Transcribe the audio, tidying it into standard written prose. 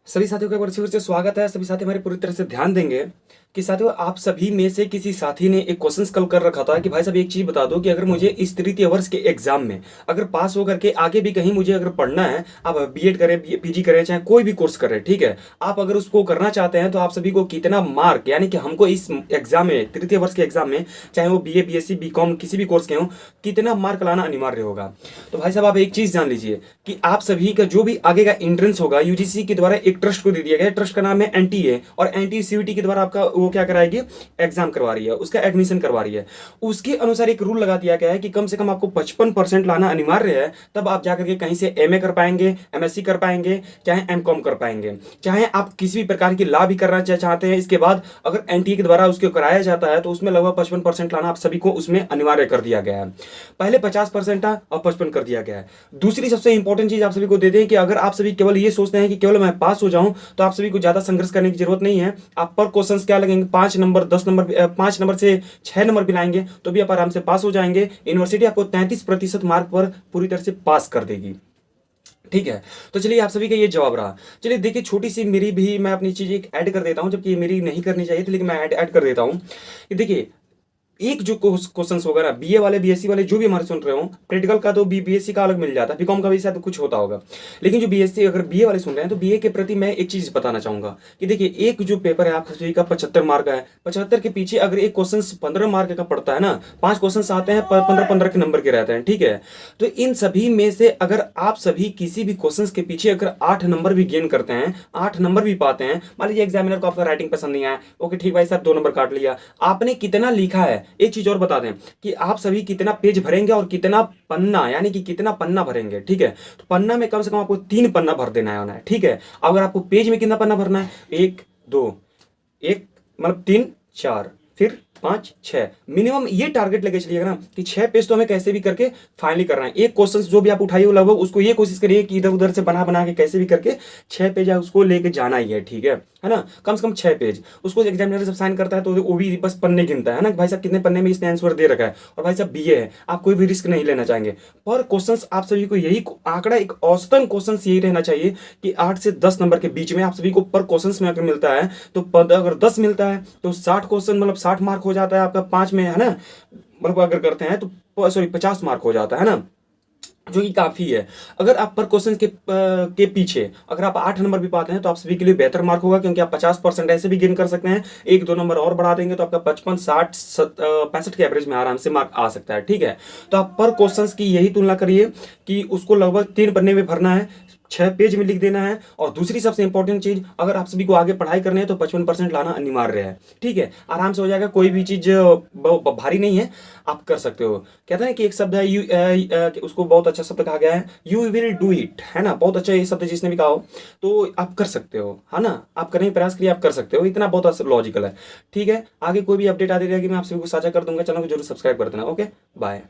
सभी साथियों का एक बार फिर से स्वागत है। सभी साथी हमारे पूरी तरह से ध्यान देंगे कि साथियों आप सभी में से किसी साथी ने एक क्वेश्चन कल कर रखा था कि भाई साहब एक चीज बता दो कि अगर मुझे इस तृतीय वर्ष के एग्जाम में अगर पास होकर के आगे भी कहीं मुझे अगर पढ़ना है, आप बीएड करें पीजी करें चाहे कोई भी कोर्स करें, ठीक है, आप अगर उसको करना चाहते हैं तो आप सभी को कितना मार्क यानी कि हमको इस एग्जाम में तृतीय वर्ष के एग्जाम में चाहे वो बीए बीएससी बीकॉम किसी भी कोर्स के हों कितना मार्क लाना अनिवार्य होगा। तो भाई साहब आप एक चीज जान लीजिए कि आप सभी का जो भी आगे का एंट्रेंस होगा यूजीसी के द्वारा एक ट्रस्ट को दे दिया गया है। ट्रस्ट का नाम है एनटीए और एनटीए सीयूटी के द्वारा आपका वो क्या कराएगी, एग्जाम करवा रही है, उसका एडमिशन करवा रही है। उसके अनुसार एक रूल लगा दिया गया है कि कम से कम आपको 55% लाना अनिवार्य है, तब आप जाकर के कहीं से एमए कर पाएंगे, एमएससी कर पाएंगे, चाहे एमकॉम कर पाएंगे, चाहे आप किसी भी प्रकार की लॉ भी करना चाहते हैं। इसके बाद अगर एनटीए के द्वारा उसको कराया जाता है तो उसमें लगभग 55% लाना आप सभी को उसमें अनिवार्य कर दिया गया है। पहले 50% था और 55 कर दिया गया है। दूसरी सबसे इंपॉर्टेंट चीज आप सभी को दे दें कि अगर आप सभी केवल ये सोचते हैं कि केवल मैं पास हो जाऊं तो आप सभी को ज्यादा संघर्ष करने की जरूरत नहीं है। आप पर क्वेश्चन क्या लगेंगे, 5 नंबर 10 नंबर 5 नंबर से 6 नंबर भी लाएंगे तो भी आप आराम से पास हो जाएंगे। यूनिवर्सिटी आपको 33% मार्क पर पूरी तरह से पास कर देगी। ठीक है, तो चलिए आप सभी का ये जवाब रहा। चलिए देखिए छोटी सी मेरी भी मैं अपनी चीज एक ऐड कर देता हूं, जबकि ये मेरी नहीं करनी चाहिए थी लेकिन मैं ऐड कर देता हूं कि देखिए एक जो क्वेश्चन होगा ना, बीए वाले बीएससी वाले जो भी हमारे सुन रहे हो, प्रैक्टिकल का तो बीएससी का अलग मिल जाता है, बीकॉम का भी शायद कुछ होता होगा, लेकिन जो बीएससी अगर बीए वाले सुन रहे हैं तो बीए के प्रति मैं एक चीज बताना चाहूंगा कि देखिए एक जो पेपर है आप सभी का 75 मार्क का है। 75 के पीछे अगर एक क्वेश्चन 15 मार्क का पड़ता है ना, 5 क्वेश्चन आते हैं 15-15 के नंबर के रहते हैं, ठीक है। तो इन सभी में से अगर आप सभी किसी भी क्वेश्चन के पीछे अगर 8 नंबर भी गेन करते हैं, 8 नंबर भी पाते हैं, मान लीजिए एग्जामिनर को आपका राइटिंग पसंद नहीं आया, ओके ठीक भाई साहब 2 नंबर काट लिया, आपने कितना लिखा है। एक चीज और बता दें कि आप सभी कितना पेज भरेंगे और कितना पन्ना यानी कि कितना पन्ना भरेंगे, ठीक है। तो पन्ना में कम से कम आपको 3 पन्ना भर देना है, ठीक है। अगर आपको पेज में कितना पन्ना भरना है, 1 2 1 मतलब 3 4 फिर 5 6 मिनिमम ये टारगेट लेके चलिएगा ना कि 6 पेज तो हमें कैसे भी करके फाइनली करना है। एक क्वेश्चन जो भी आप उठाइए लगभग उसको ये कोशिश करिए कि इधर उधर से बना के कैसे भी करके 6 पेज है उसको लेके जाना ही है, ठीक है ना। कम से कम 6 पेज उसको एग्जामिनर जब साइन करता है तो वो भी बस पन्ने गिनता है ना, भाई साहब कितने पन्ने में इसने आंसर दे रखा है, और भाई साहब बीए है, आप कोई भी रिस्क नहीं लेना चाहेंगे। पर क्वेश्चन आप सभी को यही आंकड़ा एक औसतन क्वेश्चन यही रहना चाहिए कि 8 से 10 नंबर के बीच में आप सभी को पर क्वेश्चन में अगर मिलता है तो अगर 10 मिलता है तो 60 क्वेश्चन मतलब 60 मार्क हो जाता है आपका 5 में, है ना। मतलब अगर करते हैं तो सॉरी 50 मार्क हो जाता है ना, जो कि काफी है। अगर आप पर क्वेश्चन के पीछे अगर आप 8 नंबर भी पाते हैं तो आप सभी के लिए बेहतर मार्क होगा, क्योंकि आप 50% ऐसे भी गेन कर सकते हैं, 1-2 नंबर और बढ़ा देंगे तो आपका 55 60 65 के एवरेज में आराम से मार्क आ सकता है, ठीक है। तो आप पर क्वेश्चन की यही तुलना करिए कि उसको लगभग 3 पन्ने में भरना है, 6 पेज में लिख देना है। और दूसरी सबसे इंपॉर्टेंट चीज, अगर आप सभी को आगे पढ़ाई करनी है तो 55% लाना अनिवार्य है, ठीक है। आराम से हो जाएगा, कोई भी चीज भारी नहीं है, आप कर सकते हो। कहते हैं कि एक शब्द है उसको बहुत अच्छा शब्द कहा गया है, यू विल डू इट, है ना। बहुत अच्छा ये शब्द जिसने भी कहा हो तो आप कर सकते हो, है ना। आप करने का प्रयास करिए, आप कर सकते हो, इतना बहुत लॉजिकल है, ठीक है। आगे कोई भी अपडेट आती रहेगी मैं आप सभी को साझा कर दूंगा। चैनल को जरूर सब्सक्राइब कर देना। Okay bye.